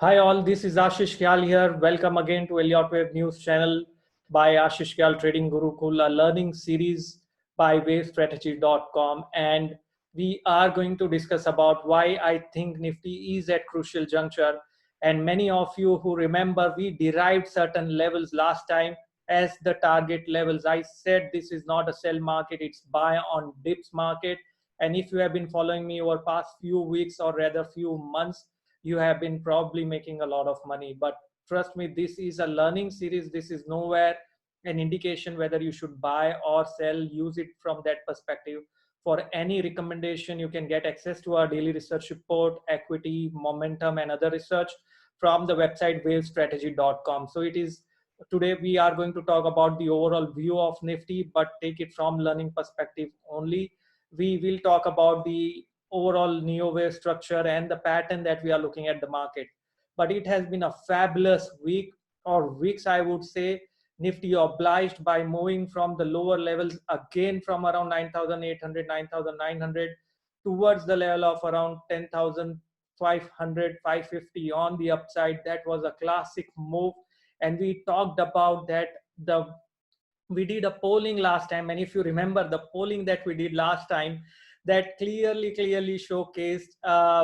Hi all, this is Ashish Kyal here. Welcome again to Elliott Wave News channel by Ashish Kyal Trading Gurukul, a learning series by wavestrategy.com. And we are going to discuss about why I think Nifty is at crucial juncture. And many of you who remember, we derived certain levels last time as the target levels. I said this is not a sell market, it's buy on dips market. And if you have been following me over past few weeks or rather few months, you have been probably making a lot of money. But trust me, this is a learning series. This is nowhere an indication whether you should buy or sell. Use it from that perspective. For any recommendation, you can get access to our daily research report, equity, momentum, and other research from the website wavestrategy.com. So it is today we are going to talk about the overall view of Nifty, but take it from learning perspective only. We will talk about the overall neo wave structure and the pattern that we are looking at the market. But it has been a fabulous week or weeks, I would say. Nifty obliged by moving from the lower levels again from around 9,800, 9,900 towards the level of around 10,500, 550 on the upside. That was a classic move. And we talked about that we did a polling last time, and if you remember the polling that we did last time, that clearly showcased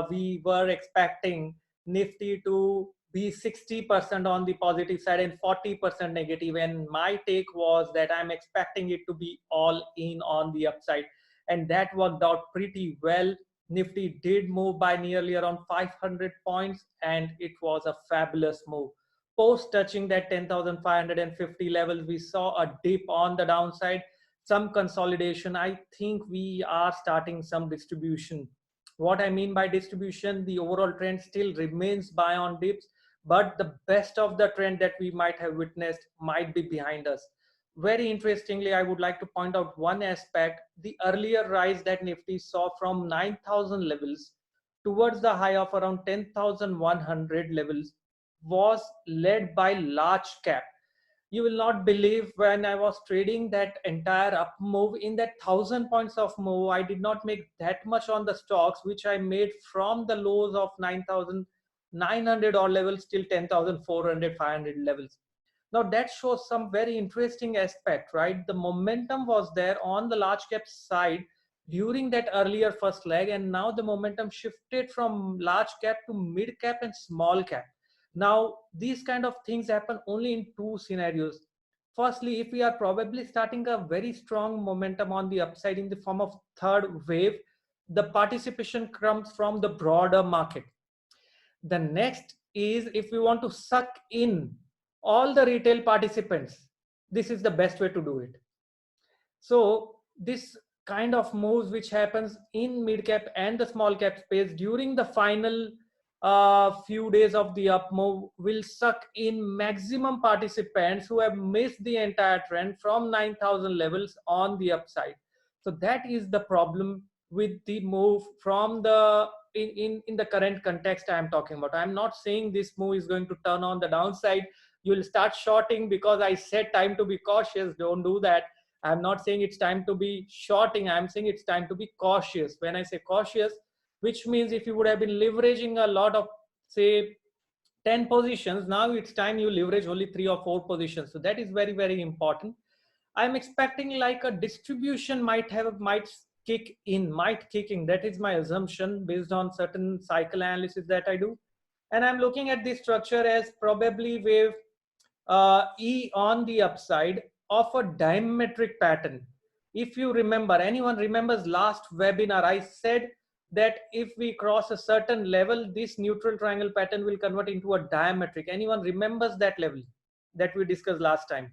we were expecting Nifty to be 60% on the positive side and 40% negative, and my take was that I'm expecting it to be all in on the upside, and that worked out pretty well. Nifty did move by nearly around 500 points, and it was a fabulous move. Post touching that 10,550 levels, we saw a dip on the downside, some consolidation. I think we are starting some distribution. What I mean by distribution, the overall trend still remains buy on dips, but the best of the trend that we might have witnessed might be behind us. Very interestingly, I would like to point out one aspect: the earlier rise that Nifty saw from 9,000 levels towards the high of around 10,100 levels was led by large cap. You will not believe, when I was trading that entire up move in that 1,000 points of move, I did not make that much on the stocks, which I made from the lows of 9,900 or levels till 10,400, 500 levels. Now that shows some very interesting aspect, right? The momentum was there on the large cap side during that earlier first leg, and now the momentum shifted from large cap to mid cap and small cap. Now these kind of things happen only in two scenarios. Firstly, if we are probably starting a very strong momentum on the upside in the form of third wave, the participation comes from the broader market. The next is, if we want to suck in all the retail participants, this is the best way to do it. So this kind of moves which happens in mid cap and the small cap space during the final few days of the up move will suck in maximum participants who have missed the entire trend from 9,000 levels on the upside. So that is the problem with the move from the in the current context I am talking about. I am not saying this move is going to turn on the downside. You will start shorting because I said time to be cautious. Don't do that. I'm not saying it's time to be shorting. I'm saying it's time to be cautious. When I say cautious, which means if you would have been leveraging a lot of, say, 10 positions, now it's time you leverage only 3 or 4 positions. So that is very important. I'm expecting like a distribution might kick in. That is my assumption based on certain cycle analysis that I do. And I'm looking at this structure as probably wave E on the upside of a diametric pattern. If you remember, anyone remembers last webinar, I said that if we cross a certain level, this neutral triangle pattern will convert into a diametric. Anyone remembers that level that we discussed last time?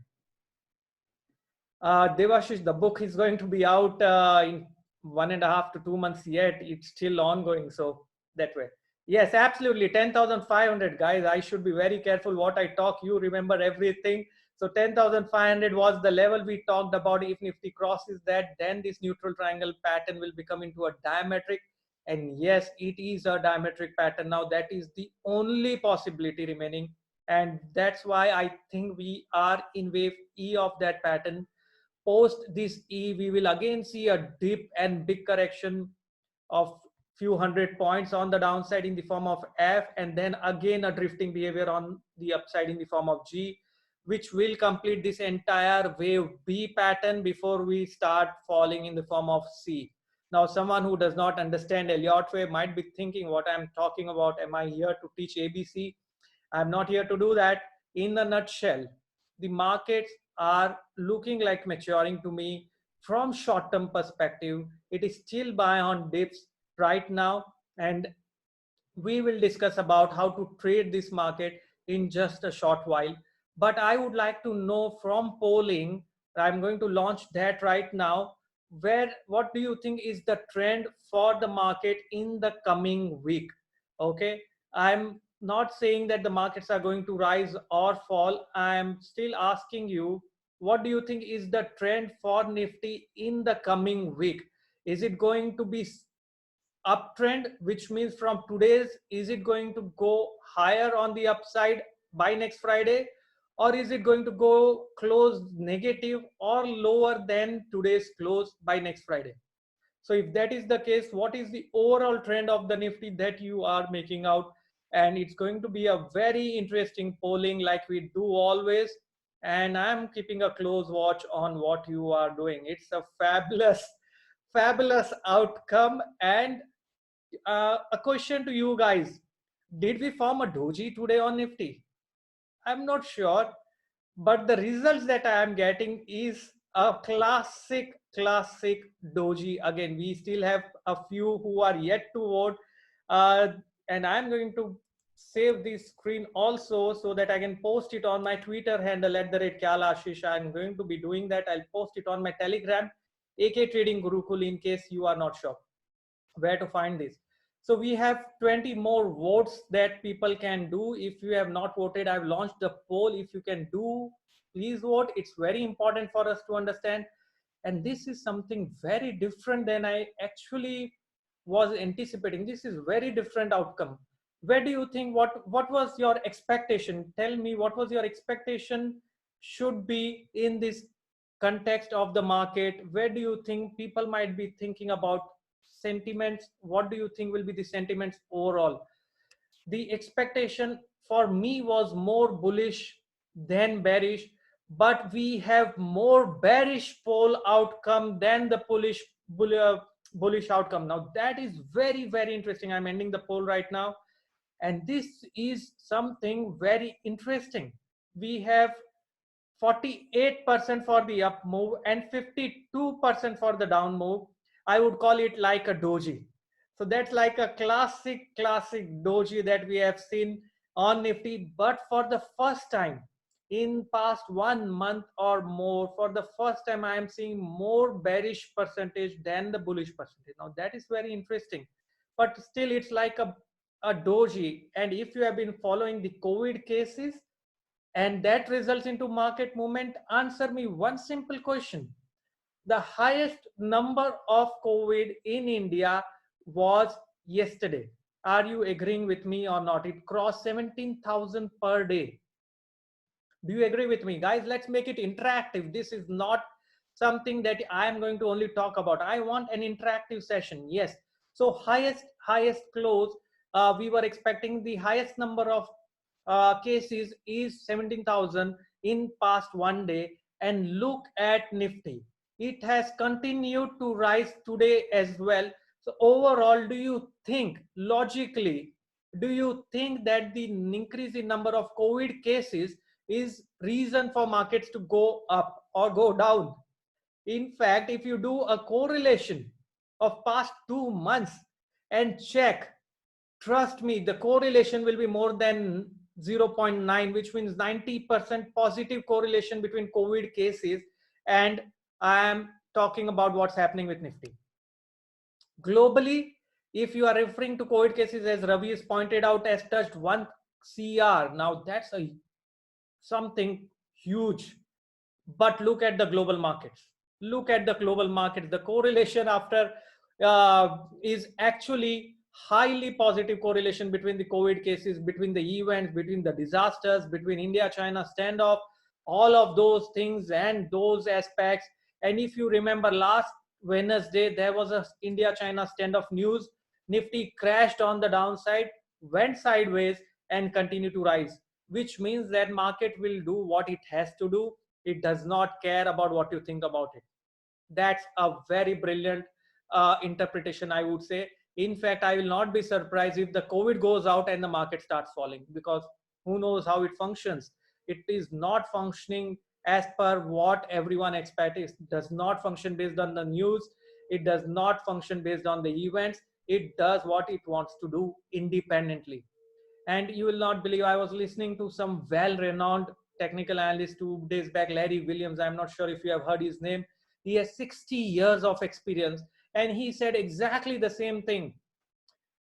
Devashish, the book is going to be out in 1.5 to 2 months yet. It's still ongoing, so that way. Yes, absolutely. 10,500, guys. I should be very careful what I talk. You remember everything. So 10,500 was the level we talked about. If Nifty crosses that, then this neutral triangle pattern will become into a diametric. And yes, it is a diametric pattern. Now that is the only possibility remaining. And that's why I think we are in wave E of that pattern. Post this E, we will again see a dip and big correction of few hundred points on the downside in the form of F, and then again a drifting behavior on the upside in the form of G, which will complete this entire wave B pattern before we start falling in the form of C. Now, someone who does not understand Elliott wave might be thinking what I'm talking about. Am I here to teach ABC? I'm not here to do that. In a nutshell, the markets are looking like maturing to me from short-term perspective. It is still buy on dips right now, and we will discuss about how to trade this market in just a short while. But I would like to know from polling, I'm going to launch that right now, what do you think is the trend for the market in the coming week? Okay, I'm not saying that the markets are going to rise or fall. I'm still asking you, what do you think is the trend for Nifty in the coming week? Is it going to be uptrend, which means from today's, is it going to go higher on the upside by next Friday, or is it going to go close negative or lower than today's close by next Friday? So if that is the case, what is the overall trend of the Nifty that you are making out? And it's going to be a very interesting polling like we do always, and I'm keeping a close watch on what you are doing. It's a fabulous outcome. And a question to you guys: did we form a doji today on Nifty? I'm not sure, but the results that I am getting is a classic doji. Again, we still have a few who are yet to vote, uh, and I'm going to save this screen also so that I can post it on my Twitter handle at the rate Kyalashish. I'm going to be doing that. I'll post it on my Telegram, AK Trading Gurukul, in case you are not sure where to find this. So we have 20 more votes that people can do. If you have not voted, I've launched the poll. If you can do, please vote. It's very important for us to understand. And this is something very different than I actually was anticipating. This is very different outcome. Where do you think, what was your expectation? Tell me, what was your expectation should be in this context of the market? Where do you think people might be thinking about sentiments? What do you think will be the sentiments overall? The expectation for me was more bullish than bearish, but we have more bearish poll outcome than the bullish outcome. Now that is very interesting. I'm ending the poll right now, and this is something very interesting. We have 48% for the up move and 52% for the down move. I would call it like a doji. So that's like a classic doji that we have seen on Nifty. But for the first time in past 1 month or more, for the first time I am seeing more bearish percentage than the bullish percentage. Now that is very interesting, but still it's like a doji. And if you have been following the COVID cases, and that results into market movement, answer me one simple question: the highest number of COVID in India was yesterday. Are you agreeing with me or not? It crossed 17,000 per day. Do you agree with me, guys? Let's make it interactive. This is not something that I am going to only talk about. I want an interactive session. Yes. So highest close, we were expecting the highest number of cases is 17,000 in past 1 day. And look at Nifty, it has continued to rise today as well. So overall, do you think logically, do you think that the increase in number of COVID cases is reason for markets to go up or go down? In fact, if you do a correlation of past 2 months and check, trust me, the correlation will be more than 0.9, which means 90% positive correlation between COVID cases. And I am talking about what's happening with Nifty. Globally, if you are referring to COVID cases, as Ravi has pointed out, has touched 1 CR. Now that's something huge. But look at the global markets. Look at the global markets. The correlation after is actually highly positive correlation between the COVID cases, between the events, between the disasters, between India-China standoff, all of those things and those aspects. And if you remember last Wednesday, there was a India-China standoff news Nifty crashed on the downside, went sideways, and continued to rise, which means that market will do what it has to do. It does not care about what you think about it. That's a very brilliant interpretation, I would say. In fact, I will not be surprised if the COVID goes out and the market starts falling, because who knows how it functions. It is not functioning as per what everyone expects. It does not function based on the news. It does not function based on the events. It does what it wants to do independently. And you will not believe, I was listening to some well-renowned technical analyst 2 days back, Larry Williams. I'm not sure if you have heard his name. He has 60 years of experience, and he said exactly the same thing.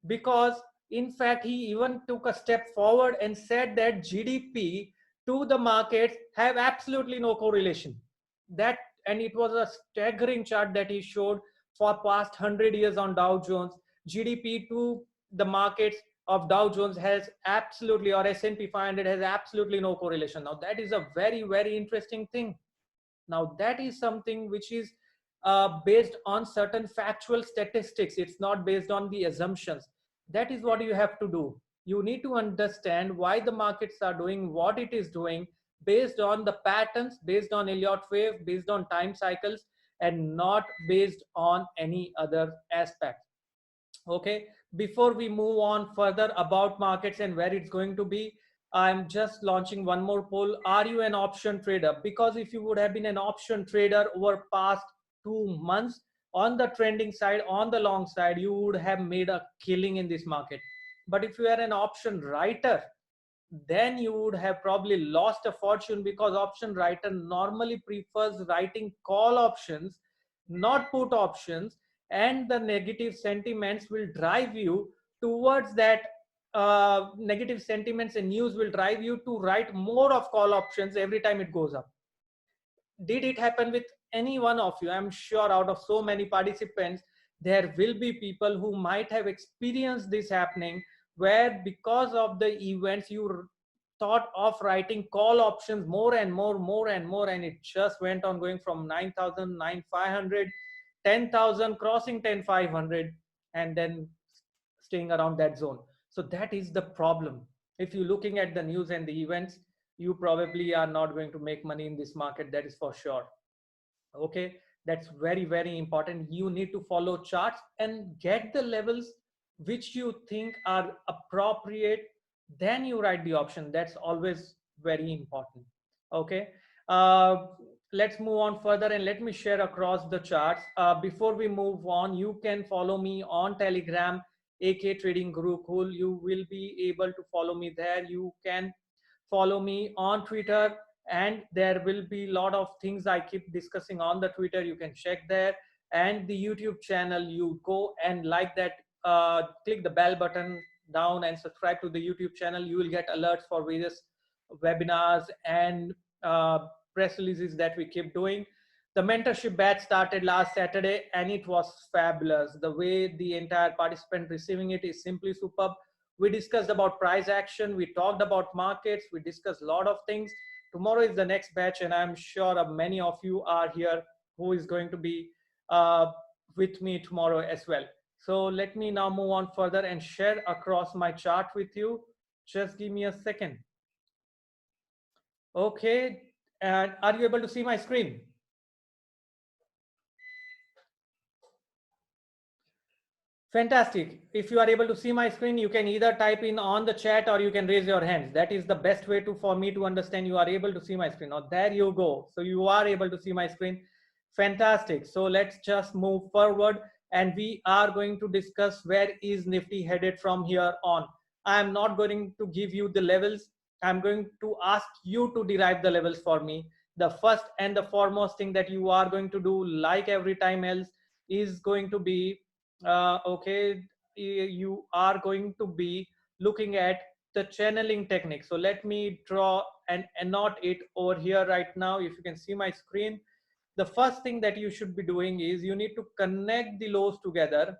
Because in fact, he even took a step forward and said that GDP to the markets have absolutely no correlation. That, and it was a staggering chart that he showed for past 100 years on Dow Jones. GDP to the markets of Dow Jones has absolutely, or S&P 500 has absolutely no correlation. Now that is a very, very interesting thing. Now that is something which is based on certain factual statistics. It's not based on the assumptions. That is what you have to do. You need to understand why the markets are doing what it is doing, based on the patterns, based on Elliott wave, based on time cycles, and not based on any other aspect. Okay, before we move on further about markets and where it's going to be, I'm just launching one more poll. Are you an option trader? Because if you would have been an option trader over past 2 months on the trending side, on the long side, you would have made a killing in this market. But if you are an option writer, then you would have probably lost a fortune, because option writer normally prefers writing call options, not put options, and the negative sentiments will drive you towards that. Negative sentiments and news will drive you to write more of call options every time it goes up. Did it happen with any one of you? I'm sure out of so many participants, there will be people who might have experienced this happening, where because of the events you thought of writing call options more and more, and it just went on going from 9,000, 9,500, 10,000, crossing 10,500, and then staying around that zone. So that is the problem. If you're looking at the news and the events, you probably are not going to make money in this market, that is for sure. Okay, that's very, very important. You need to follow charts and get the levels which you think are appropriate, then you write the option. That's always very important. Okay, uh, let's move on further, and let me share across the charts. Before we move on, you can follow me on Telegram, AK Trading Gurukul. You will be able to follow me there. You can follow me on Twitter, and there will be a lot of things I keep discussing on the Twitter. You can check there. And the YouTube channel, you go and like that, click the bell button down and subscribe to the YouTube channel. You will get alerts for various webinars and press releases that we keep doing. The mentorship batch started last Saturday, and it was fabulous. The way the entire participant receiving it is simply superb. We discussed about price action, we talked about markets, we discussed a lot of things. Tomorrow is the next batch, and I'm sure many of you are here who is going to be with me tomorrow as well. So let me now move on further and share across my chart with you. Just give me a second. Okay, and are you able to see my screen? Fantastic. If you are able to see my screen, you can either type in on the chat or you can raise your hands. That is the best way to for me to understand you are able to see my screen. Now there you go. So you are able to see my screen. Fantastic. So let's just move forward, and we are going to discuss where is Nifty headed from here on. I am not going to give you the levels. I'm going to ask you to derive the levels for me. The first and the foremost thing that you are going to do, like every time else, is going to be okay, you are going to be looking at the channeling technique. So let me draw and annotate it over here right now. If you can see my screen, the first thing that you should be doing is you need to connect the lows together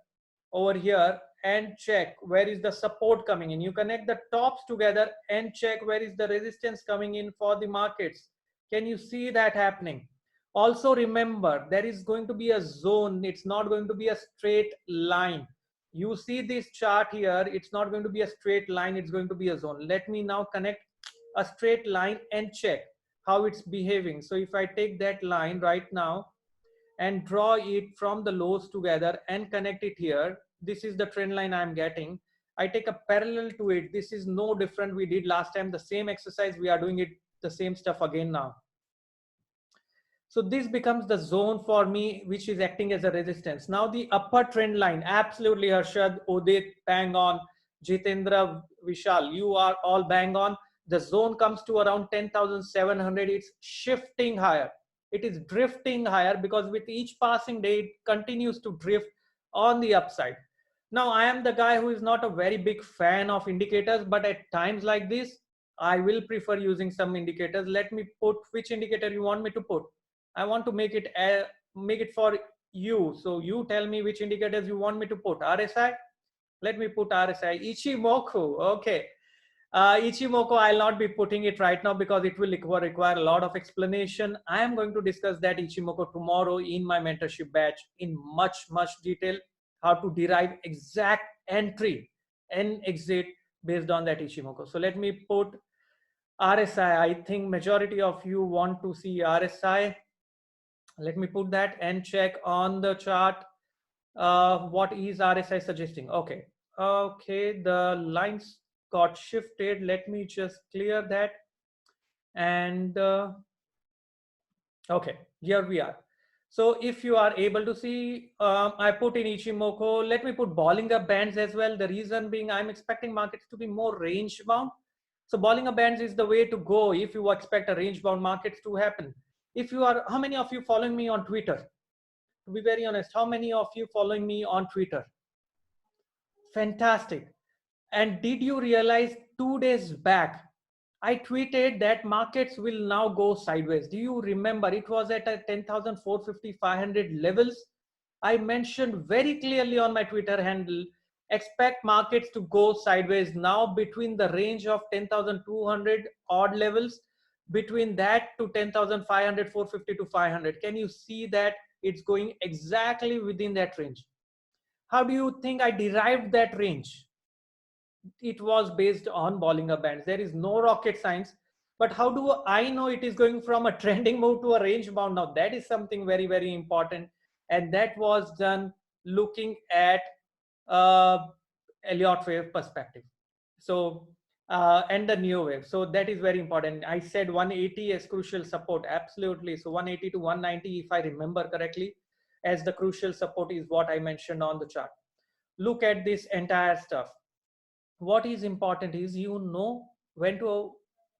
over here and check where is the support coming in. You connect the tops together and check where is the resistance coming in for the markets. Can you see that happening? Also remember, there is going to be a zone. It's not going to be a straight line. You see this chart here, it's not going to be a straight line, it's going to be a zone. Let me now connect a straight line and check how it's behaving. So if I take that line right now and draw it from the lows together and connect it here, this is the trend line I'm getting. I take a parallel to it. This is no different. We did last time the same exercise. We are doing it the same stuff again now. So this becomes the zone for me, which is acting as a resistance. Now the upper trend line, absolutely Harshad, Udit, bang on, Jitendra, Vishal, you are all bang on. The zone comes to around 10,700. It's shifting higher. It is drifting higher because with each passing day, it continues to drift on the upside. Now I am the guy who is not a very big fan of indicators, but at times like this, I will prefer using some indicators. Let me put which indicator you want me to put. I want to make it for you. So you tell me which indicators you want me to put. RSI. Let me put RSI. Ichimoku. Okay. Ichimoku, I'll not be putting it right now because it will require a lot of explanation. I am going to discuss that Ichimoku tomorrow in my mentorship batch in much detail. How to derive exact entry and exit based on that Ichimoku. So let me put RSI. I think majority of you want to see RSI. Let me put that and check on the chart. What is RSI suggesting? Okay. Okay. The lines got shifted. Let me just clear that. And okay, here we are. So if you are able to see, I put in Ichimoku. Let me put Bollinger Bands as well. The reason being I'm expecting markets to be more range bound. So Bollinger Bands is the way to go if you expect a range bound markets to happen. If you are, how many of you following me on Twitter? To be very honest, how many of you following me on Twitter? Fantastic. And did you realize 2 days back, I tweeted that markets will now go sideways. Do you remember? It was at a 10,450, 500 levels. I mentioned very clearly on my Twitter handle, expect markets to go sideways now between the range of 10,200 odd levels, between that to 10,500, 450 to 500. Can you see that it's going exactly within that range? How do you think I derived that range? It was based on Bollinger Bands. There is no rocket science. But how do I know it is going from a trending move to a range bound? Now that is something very important, and that was done looking at Elliott wave perspective. So and the neo wave. So that is very important. I said 180 as crucial support. Absolutely. So 180 to 190, if I remember correctly, as the crucial support is what I mentioned on the chart. Look at this entire stuff. What is important is you know when to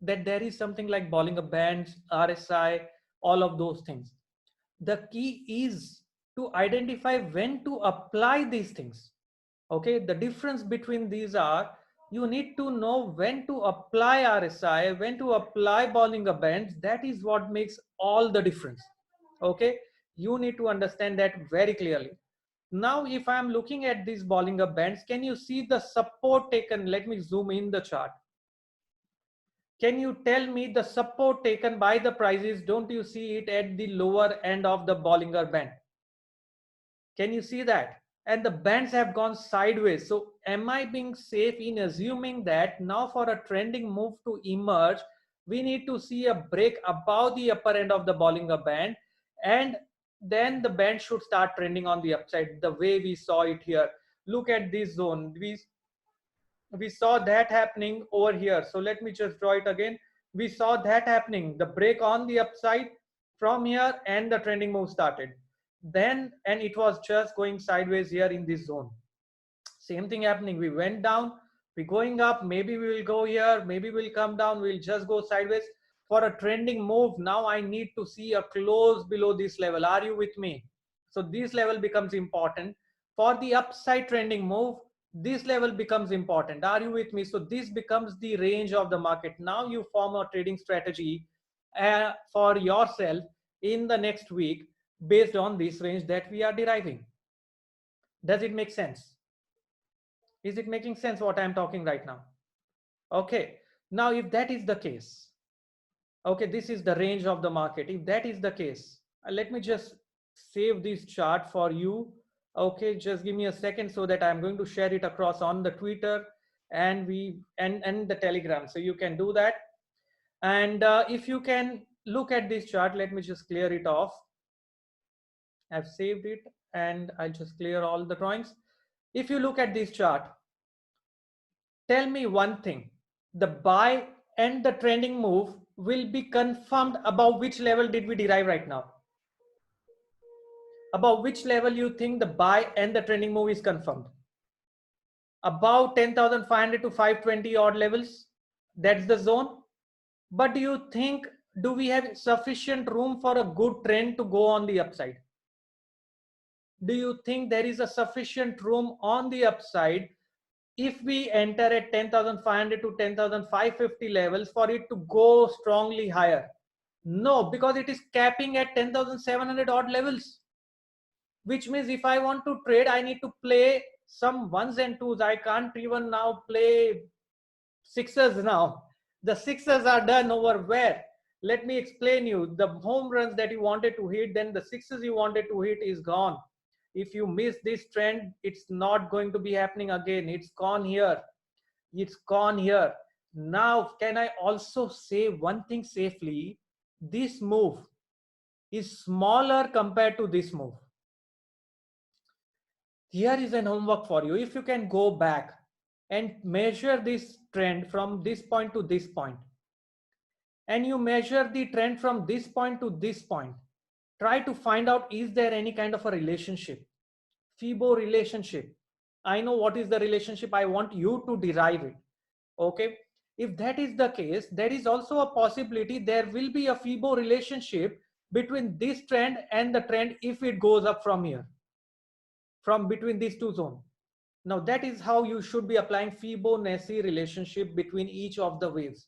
that there is something like Bollinger Bands, RSI, all of those things. The key is to identify when to apply these things. Okay, the difference between these are you need to know when to apply RSI, when to apply Bollinger Bands. That is what makes all the difference. Okay, you need to understand that very clearly. Now, if I'm looking at these Bollinger Bands, can you see the support taken? Let me zoom in the chart. Can you tell me the support taken by the prices? Don't you see it at the lower end of the Bollinger Band? Can you see that? And the bands have gone sideways. So am I being safe in assuming that now for a trending move to emerge, we need to see a break above the upper end of the Bollinger Band, and then the band should start trending on the upside the way we saw it here. Look at this zone. We saw that happening over here. So let me just draw it again. We saw that happening, the break on the upside from here, and the trending move started. Then, and it was just going sideways here in this zone. Same thing happening. We went down, we're going up. Maybe we will go here, maybe we'll come down, we'll just go sideways. For a trending move, now I need to see a close below this level. Are you with me? So this level becomes important. For the upside trending move, this level becomes important. Are you with me? So this becomes the range of the market. Now you form a trading strategy for yourself in the next week based on this range that we are deriving. Does it make sense? Is it making sense what I'm talking right now? Okay. Now, if that is the case, okay, this is the range of the market. If that is the case, let me just save this chart for you Okay, just give me a second so that I'm going to share it across on the Twitter and the Telegram. So you can do that. And if you can look at this chart, let me just clear it off. I've saved it and I'll just clear all the drawings. If you look at this chart, tell me one thing. The buy and the trending move will be confirmed above which level did we derive right now? Above which level you think the buy and the trending move is confirmed? About 10,500 to 520 odd levels. That's the zone. But do you think, do we have sufficient room for a good trend to go on the upside? Do you think there is a sufficient room on the upside if we enter at 10,500 to 10,550 levels for it to go strongly higher? No, because it is capping at 10,700 odd levels, which means if I want to trade, I need to play some ones and twos. I can't even now play sixers now. The sixers are done over where? Let me explain you. The home runs that you wanted to hit, then the sixes you wanted to hit is gone. If you miss this trend, it's not going to be happening again. It's gone here. It's gone here. Now, can I also say one thing safely? This move is smaller compared to this move. Here is an homework for you. If you can go back and measure this trend from this point to this point, and you measure the trend from this point to this point, try to find out, is there any kind of a relationship? FIBO relationship. I know what is the relationship. I want you to derive it. Okay. If that is the case, there is also a possibility there will be a FIBO relationship between this trend and the trend if it goes up from here, from between these two zones. Now that is how you should be applying Fibonacci relationship between each of the waves.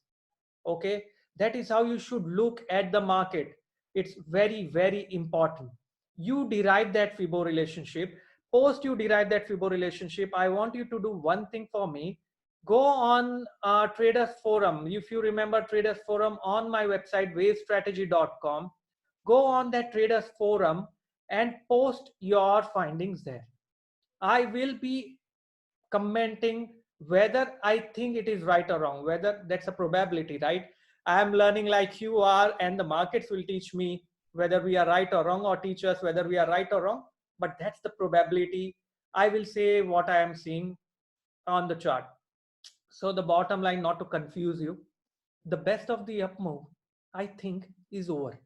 Okay, that is how you should look at the market. It's very, very important. You derive that Fibo relationship. Post you derive that Fibo relationship, I want you to do one thing for me. Go on Traders Forum. If you remember Traders Forum on my website wavestrategy.com, go on that Traders Forum and post your findings there. I will be commenting whether I think it is right or wrong, whether that's a probability, right? I am learning like you are, and the markets will teach me whether we are right or wrong, or teach us whether we are right or wrong. But that's the probability. I will say what I am seeing on the chart. So the bottom line, not to confuse you, the best of the up move, I think, is over.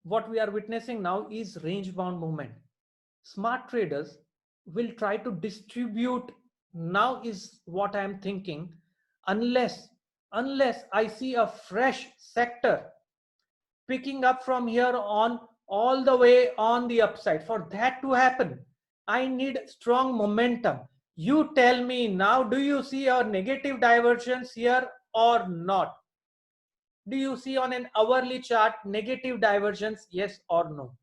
What we are witnessing now is range bound movement. Smart traders will try to distribute, now is what I am thinking, unless I see a fresh sector picking up from here on all the way on the upside. For that to happen, I need strong momentum. You tell me now, do you see a negative divergence here or not? Do you see on an hourly chart negative divergence, yes or no?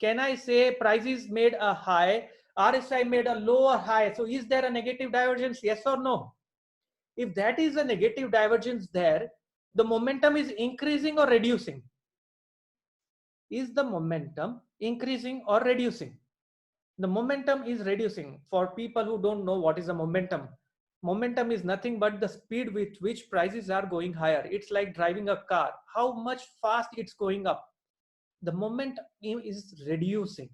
Can I say prices made a high, RSI made a lower high? So is there a negative divergence? Yes or no? If that is a negative divergence there, the momentum is increasing or reducing? Is the momentum increasing or reducing? The momentum is reducing. For people who don't know what is a momentum, momentum is nothing but the speed with which prices are going higher. It's like driving a car. How much fast it's going up. The momentum is reducing.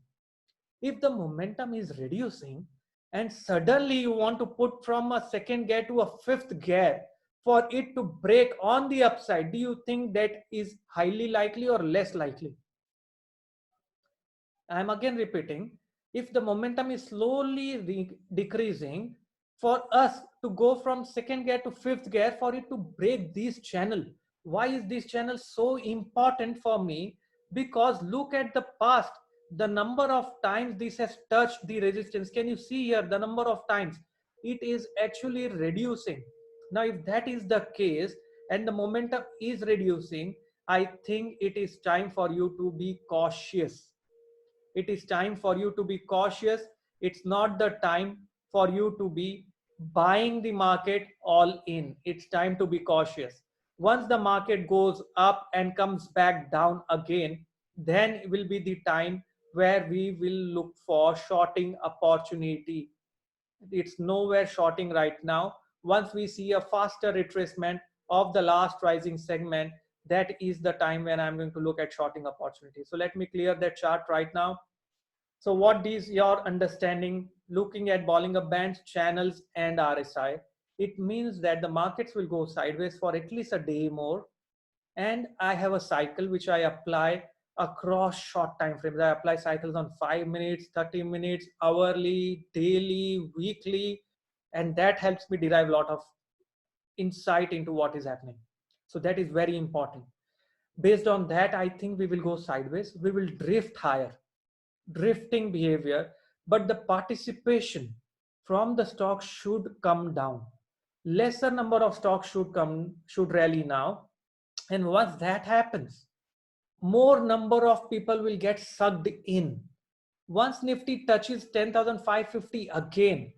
If the momentum is reducing and suddenly you want to put from a second gear to a fifth gear for it to break on the upside, do you think that is highly likely or less likely? I'm again repeating, if the momentum is slowly decreasing, for us to go from second gear to fifth gear, for it to break this channel, why is this channel so important for me? Because look at the past, the number of times this has touched the resistance. Can you see here the number of times? It is actually reducing. Now if that is the case and the momentum is reducing, I think it is time for you to be cautious. It is time for you to be cautious. It's not the time for you to be buying the market all in. It's time to be cautious. Once the market goes up and comes back down again, then it will be the time where we will look for shorting opportunity. It's nowhere shorting right now. Once we see a faster retracement of the last rising segment, that is the time when I'm going to look at shorting opportunity. So let me clear that chart right now. So what is your understanding looking at Bollinger Bands, channels and RSI? It means that the markets will go sideways for at least a day more. And I have a cycle which I apply across short time frames. I apply cycles on 5 minutes, 30 minutes, hourly, daily, weekly, and that helps me derive a lot of insight into what is happening. So that is very important. Based on that, I think we will go sideways. We will drift higher, drifting behavior, but the participation from the stock should come down. Lesser number of stocks should rally now. And once that happens, more number of people will get sucked in. Once Nifty touches 10,550 again,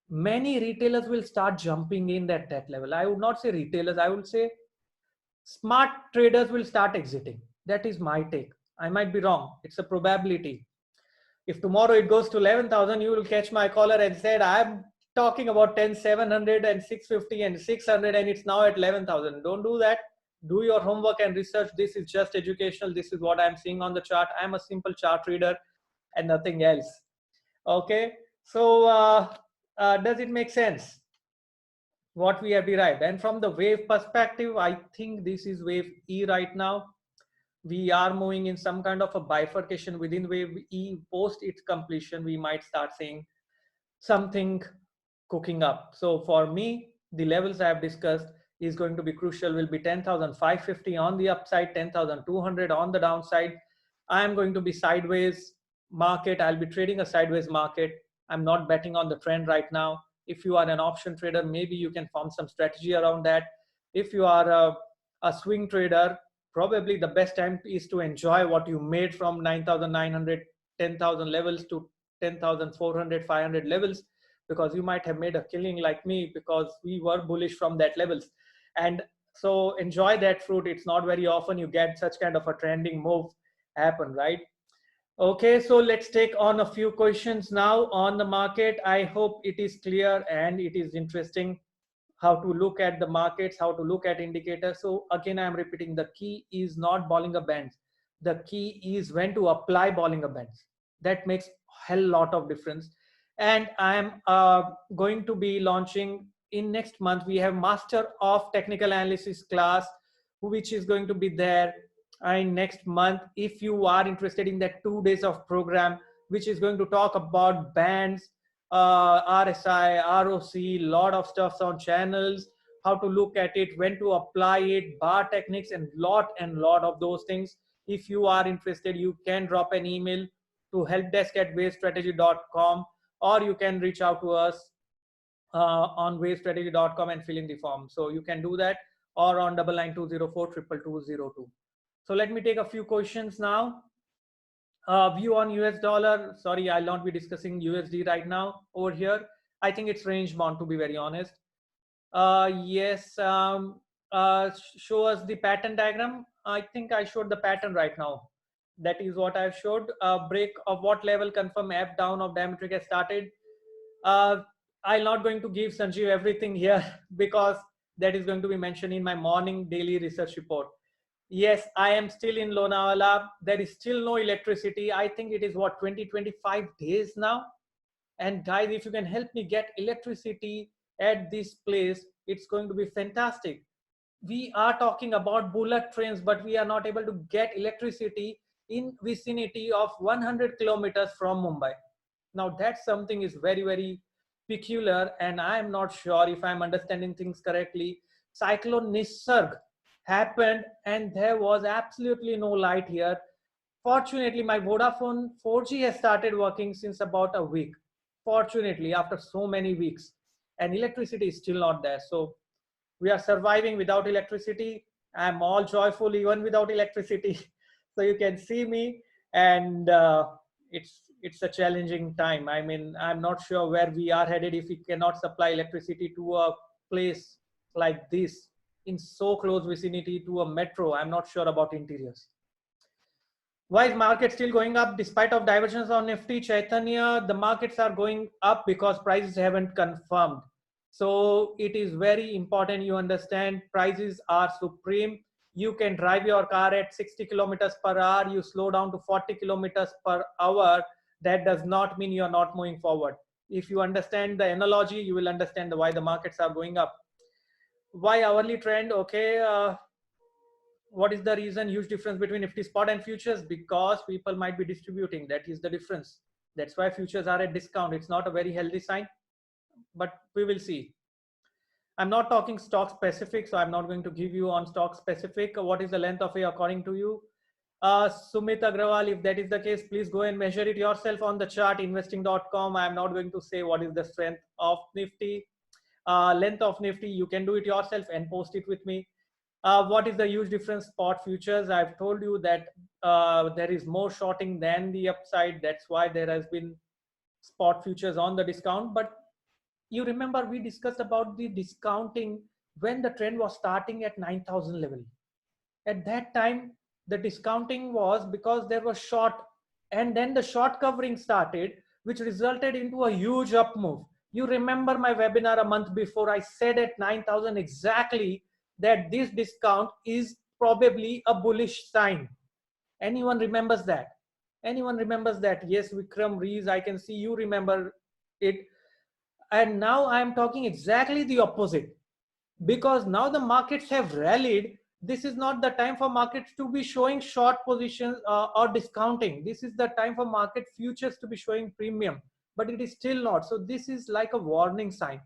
many retailers will start jumping in at that level. I would not say retailers, I would say smart traders will start exiting. That is my take. I might be wrong. It's a probability. If tomorrow it goes to 11,000, you will catch my collar and said, I'm talking about 10,700 and 650 and 600 and it's now at 11,000. Don't do that. Do your homework and research. This is just educational. This is what I'm seeing on the chart. I'm a simple chart reader and nothing else. Okay. So does it make sense what we have derived? And from the wave perspective, I think this is wave E right now. We are moving in some kind of a bifurcation within wave E. Post its completion, we might start seeing something cooking up. So for me, the levels I have discussed is going to be crucial, will be 10,550 on the upside, 10,200 on the downside. I am going to be sideways market. I'll be trading a sideways market. I'm not betting on the trend right now. If you are an option trader, maybe you can form some strategy around that. If you are a swing trader, probably the best time is to enjoy what you made from 9,900, 10,000 levels to 10,400, 500 levels, because you might have made a killing like me because we were bullish from that levels. And so enjoy that fruit. It's not very often you get such kind of a trending move happen, right? Okay, so let's take on a few questions now on the market. I hope it is clear and it is interesting how to look at the markets, how to look at indicators. So again, I'm repeating, the key is not Bollinger Bands. The key is when to apply Bollinger Bands. That makes a hell lot of difference. And I'm going to be launching in next month. We have Master of Technical Analysis class, which is going to be there in next month. If you are interested in that 2 days of program, which is going to talk about bands, RSI, ROC, lot of stuff on channels, how to look at it, when to apply it, bar techniques, and lot of those things. If you are interested, you can drop an email to helpdesk@wavestrategy.com, or you can reach out to us on wavestrategy.com and fill in the form. So you can do that, or on 9920422202. So let me take a few questions now. View on US dollar. Sorry, I'll not be discussing USD right now over here. I think it's range bound, to be very honest. Yes, show us the pattern diagram. I think I showed the pattern right now. That is what I've showed. Break of what level, confirm F down of diametric has started. I'm not going to give Sanjeev everything here because that is going to be mentioned in my morning daily research report. Yes, I am still in Lonavala. There is still no electricity. I think it is what, 20-25 days now. And guys, if you can help me get electricity at this place, it's going to be fantastic. We are talking about bullet trains, but we are not able to get electricity in vicinity of 100 kilometers from Mumbai. Now that's something is very, very peculiar, and I am not sure if I'm understanding things correctly. Cyclone Nisarg happened and there was absolutely no light here. Fortunately, my Vodafone 4G has started working since about a week. Fortunately, after so many weeks, and electricity is still not there. So we are surviving without electricity. I'm all joyful even without electricity. So you can see me, and it's a challenging time. I mean, I'm not sure where we are headed if we cannot supply electricity to a place like this in so close vicinity to a metro. I'm not sure about interiors. Why is market still going up despite of divergence on Nifty, Chaitanya? The markets are going up because prices haven't confirmed. So it is very important you understand prices are supreme. You can drive your car at 60 kilometers per hour. You slow down to 40 kilometers per hour. That does not mean you are not moving forward. If you understand the analogy, you will understand why the markets are going up. Why hourly trend? Okay. What is the reason? Huge difference between Nifty spot and futures, because people might be distributing. That is the difference. That's why futures are at discount. It's not a very healthy sign, but we will see. I'm not talking stock specific, so I'm not going to give you on stock specific. What is the length of A according to you? Sumit Agrawal, if that is the case, please go and measure it yourself on the chart, investing.com. I'm not going to say what is the strength of Nifty. Length of Nifty, you can do it yourself and post it with me. What is the huge difference spot futures? I've told you that there is more shorting than the upside. That's why there has been spot futures on the discount. But you remember we discussed about the discounting when the trend was starting at 9,000 level. At that time, the discounting was because there was short, and then the short covering started, which resulted into a huge up move. You remember my webinar a month before, I said at 9,000 exactly that this discount is probably a bullish sign. Anyone remembers that? Anyone remembers that? Yes, Vikram Rees, I can see you remember it. And now I am talking exactly the opposite, because now the markets have rallied. This is not the time for markets to be showing short positions or discounting. This is the time for market futures to be showing premium, but it is still not. So this is like a warning sign.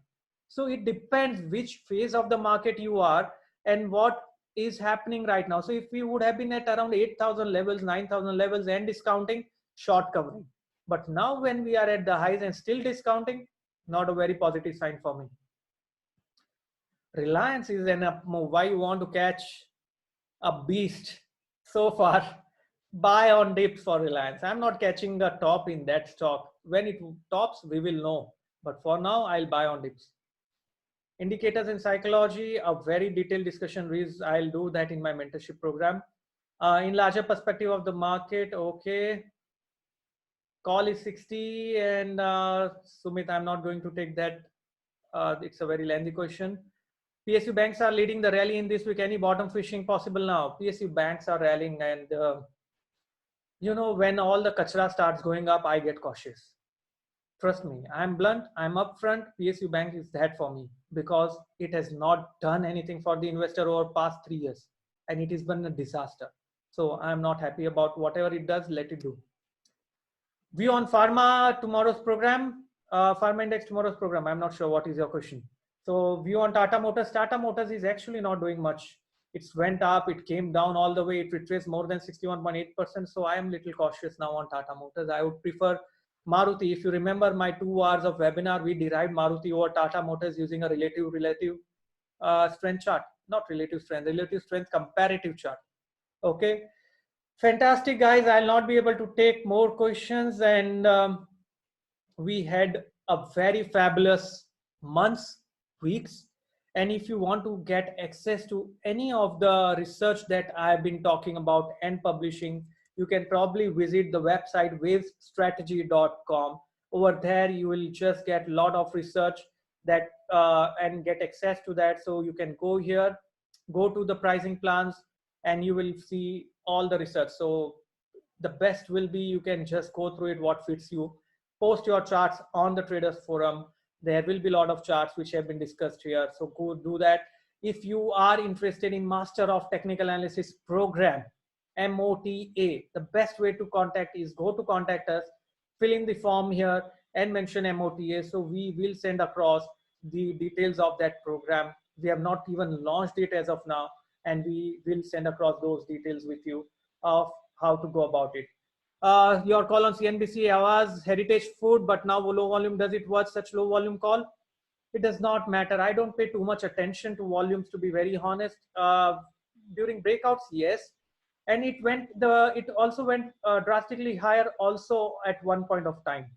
So it depends which phase of the market you are and what is happening right now. So if we would have been at around 8,000 levels, 9,000 levels and discounting, short covering. But now when we are at the highs and still discounting, not a very positive sign for me. Reliance is an up move. Why you want to catch a beast so far? Buy on dips for Reliance. I'm not catching the top in that stock. When it tops, we will know. But for now, I'll buy on dips. Indicators in psychology, a very detailed discussion. I'll do that in my mentorship program. In larger perspective of the market, okay. Call is 60, and Sumit, I'm not going to take that. It's a very lengthy question. PSU banks are leading the rally in this week. Any bottom fishing possible now? PSU banks are rallying, and you know, when all the kachra starts going up, I get cautious. Trust me, I'm blunt, I'm upfront. PSU bank is that for me because it has not done anything for the investor over past 3 years, and it has been a disaster. So I'm not happy about whatever it does. Let it do. View on pharma tomorrow's program. Pharma index tomorrow's program. I'm not sure what is your question. So view on Tata Motors. Tata Motors is actually not doing much. It's went up, it came down all the way, it retraced more than 61.8%. So I am little cautious now on Tata Motors. I would prefer Maruti. If you remember my 2 hours of webinar, we derived Maruti over Tata Motors using a relative strength chart. Not relative strength, comparative chart. Okay. Fantastic, guys. I'll not be able to take more questions, and we had a very fabulous months, weeks. And if you want to get access to any of the research that I've been talking about and publishing, you can probably visit the website wavesstrategy.com. Over there, you will just get a lot of research that and get access to that. So you can go here, go to the pricing plans, and you will see all the research. So the best will be you can just go through it, what fits you. Post your charts on the traders forum. There will be a lot of charts which have been discussed here, so go do that. If you are interested in Master of Technical Analysis program, MOTA, the best way to contact is go to contact us, fill in the form here and mention MOTA. So we will send across the details of that program. We have not even launched it as of now, and we will send across those details with you of how to go about it. Your call on CNBC was Heritage Food, but now low volume. Does it watch such low volume call? It does not matter. I don't pay too much attention to volumes, to be very honest. During breakouts, yes, and it also went drastically higher also at one point of time.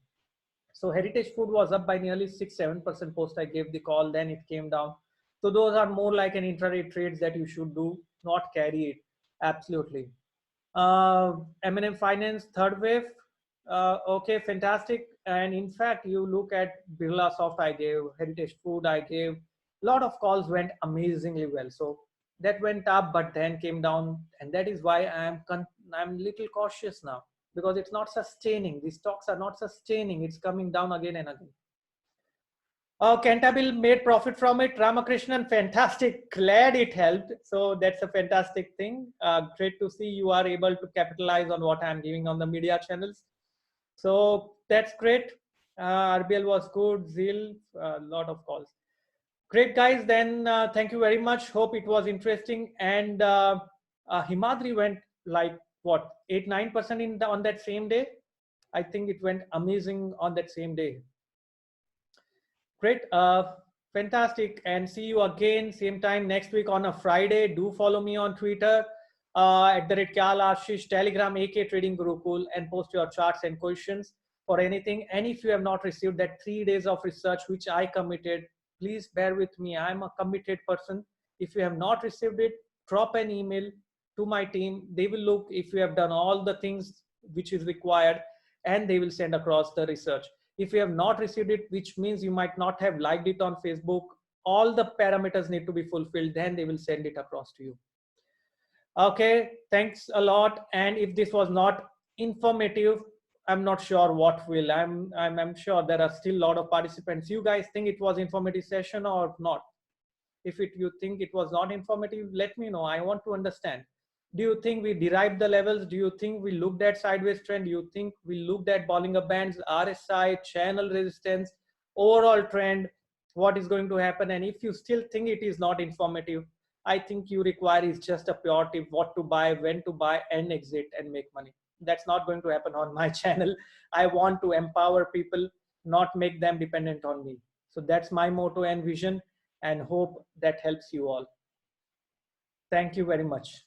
So Heritage Food was up by nearly 6-7% post I gave the call. Then it came down. So those are more like an intraday trades that you should do, not carry it. Absolutely. M&M Finance, third wave. Okay, fantastic. And in fact, you look at Birlasoft, I gave, Heritage Food, I gave. A lot of calls went amazingly well. So that went up, but then came down, and that is why I'm little cautious now, because it's not sustaining. These stocks are not sustaining. It's coming down again and again. Cantabil made profit from it. Ramakrishnan, fantastic. Glad it helped. So that's a fantastic thing. Great to see you are able to capitalize on what I'm giving on the media channels. So that's great. RBL was good. Zeal, a lot of calls. Great, guys. Then thank you very much. Hope it was interesting. And Himadri went like what, 8-9% on that same day. I think it went amazing on that same day. Great, fantastic, and see you again same time next week on a Friday. Do follow me on Twitter at @KyalAshish, Telegram AK Trading Gurukul, and post your charts and questions for anything. And if you have not received that 3 days of research which I committed, please bear with me. I'm a committed person. If you have not received it, drop an email to my team. They will look if you have done all the things which is required, and they will send across the research. If you have not received it, which means you might not have liked it on Facebook, all the parameters need to be fulfilled, then they will send it across to you. Okay, thanks a lot. And if this was not informative, I'm not sure what will. I'm sure there are still a lot of participants. You guys think it was informative session or not? If you think it was not informative, let me know. I want to understand. Do you think we derived the levels? Do you think we looked at sideways trend? Do you think we looked at Bollinger Bands, RSI, channel resistance, overall trend, what is going to happen? And if you still think it is not informative, I think you require is just a pure tip, what to buy, when to buy, and exit and make money. That's not going to happen on my channel. I want to empower people, not make them dependent on me. So that's my motto and vision, and hope that helps you all. Thank you very much.